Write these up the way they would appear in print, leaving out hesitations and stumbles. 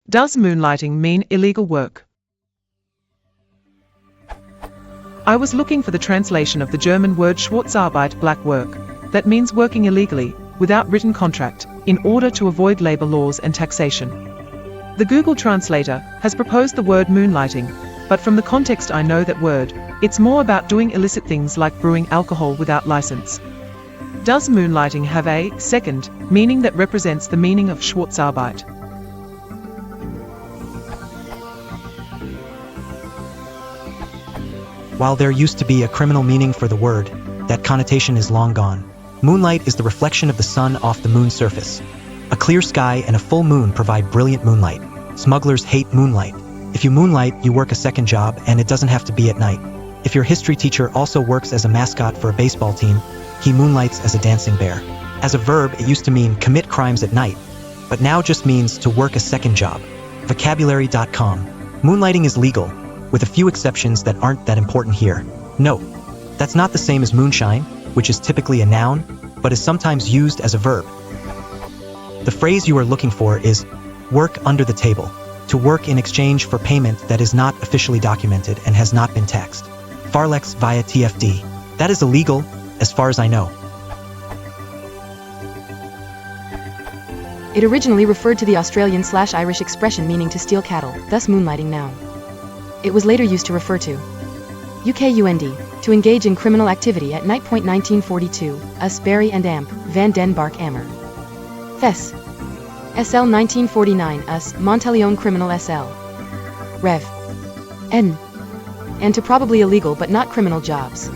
Does moonlighting mean illegal work? I was looking for the translation of the German word Schwarzarbeit, black work, that means working illegally, without written contract, in order to avoid labor laws and taxation. The Google translator has proposed the word moonlighting, but from the context I know that word, it's more about doing illicit things like brewing alcohol without license. Does moonlighting have a second meaning that represents the meaning of Schwarzarbeit? While there used to be a criminal meaning for the word, that connotation is long gone. Moonlight is the reflection of the sun off the moon's surface. A clear sky and a full moon provide brilliant moonlight. Smugglers hate moonlight. If you moonlight, you work a second job, and it doesn't have to be at night. If your history teacher also works as a mascot for a baseball team, he moonlights as a dancing bear. As a verb, it used to mean commit crimes at night, but now just means to work a second job. Vocabulary.com. Moonlighting is legal, with a few exceptions that aren't that important here. Note, that's not the same as moonshine, which is typically a noun, but is sometimes used as a verb. The phrase you are looking for is work under the table, to work in exchange for payment that is not officially documented and has not been taxed. Farlex via TFD. That is illegal, as far as I know. It originally referred to the Australian/Irish expression meaning to steal cattle, thus moonlighting now. It was later used to refer to UKUND, to engage in criminal activity at night. 1942, Us Barry and Amp, Van den Bark Ammer. Thess. SL 1949, Us, Monteleone Criminal SL. Rev. N. And to probably illegal but not criminal jobs.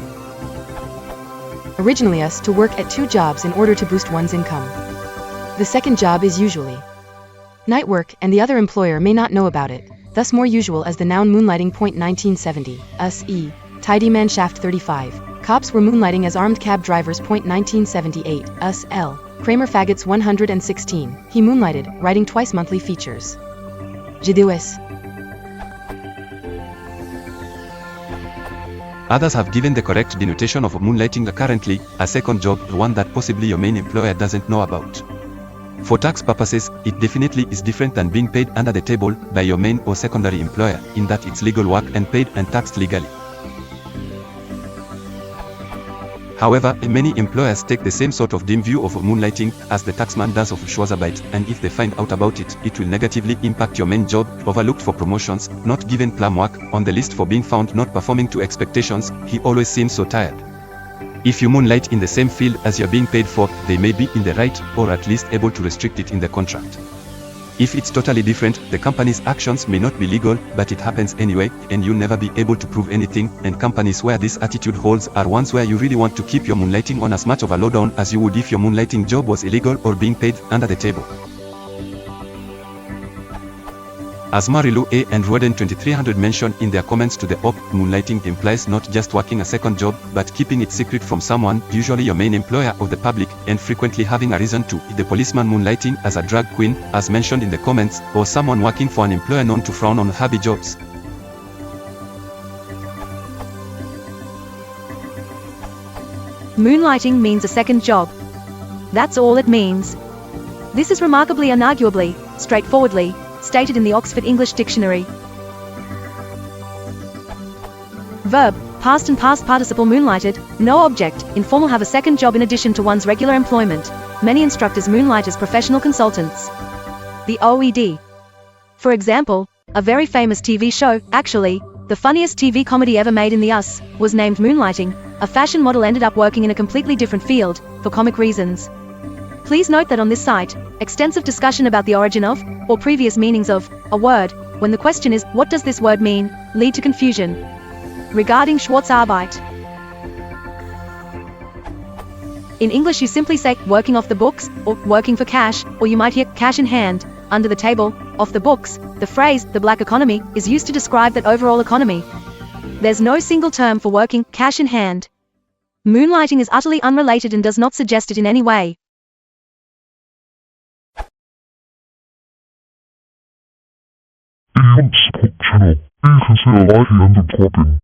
Originally Us, to work at two jobs in order to boost one's income. The second job is usually night work, and the other employer may not know about it, thus more usual as the noun moonlighting. 1970, Us E. Tidy Man Shaft 35. Cops were moonlighting as armed cab drivers. 1978, Us L. Kramer Faggots 116. He moonlighted, writing twice monthly features. Jiduis. Others have given the correct denotation of moonlighting currently, a second job, one that possibly your main employer doesn't know about. For tax purposes, it definitely is different than being paid under the table by your main or secondary employer, in that it's legal work and paid and taxed legally. However, many employers take the same sort of dim view of moonlighting as the taxman does of Schwarzarbeit, and if they find out about it, it will negatively impact your main job, overlooked for promotions, not given plum work, on the list for being found not performing to expectations. He always seems so tired. If you moonlight in the same field as you're being paid for, they may be in the right, or at least able to restrict it in the contract. If it's totally different, the company's actions may not be legal, but it happens anyway, and you'll never be able to prove anything, and companies where this attitude holds are ones where you really want to keep your moonlighting on as much of a lowdown as you would if your moonlighting job was illegal or being paid under the table. As Marilu A. and Roden 2300 mentioned in their comments to the op, moonlighting implies not just working a second job, but keeping it secret from someone, usually your main employer or the public, and frequently having a reason to, the policeman moonlighting as a drag queen, as mentioned in the comments, or someone working for an employer known to frown on hubby jobs. Moonlighting means a second job. That's all it means. This is remarkably unarguably, straightforwardly, stated in the Oxford English Dictionary. Verb, past and past participle moonlighted, no object, informal have a second job in addition to one's regular employment. Many instructors moonlight as professional consultants. The OED. For example, a very famous TV show, actually, the funniest TV comedy ever made in the US, was named Moonlighting. A fashion model ended up working in a completely different field, for comic reasons. Please note that on this site, extensive discussion about the origin of, or previous meanings of, a word, when the question is, what does this word mean, lead to confusion. Regarding Schwarzarbeit. In English you simply say, working off the books, or working for cash, or you might hear, cash in hand, under the table, off the books. The phrase, the black economy, is used to describe that overall economy. There's no single term for working, cash in hand. Moonlighting is utterly unrelated and does not suggest it in any way. Idiots support channel. Please consider liking and subscribing.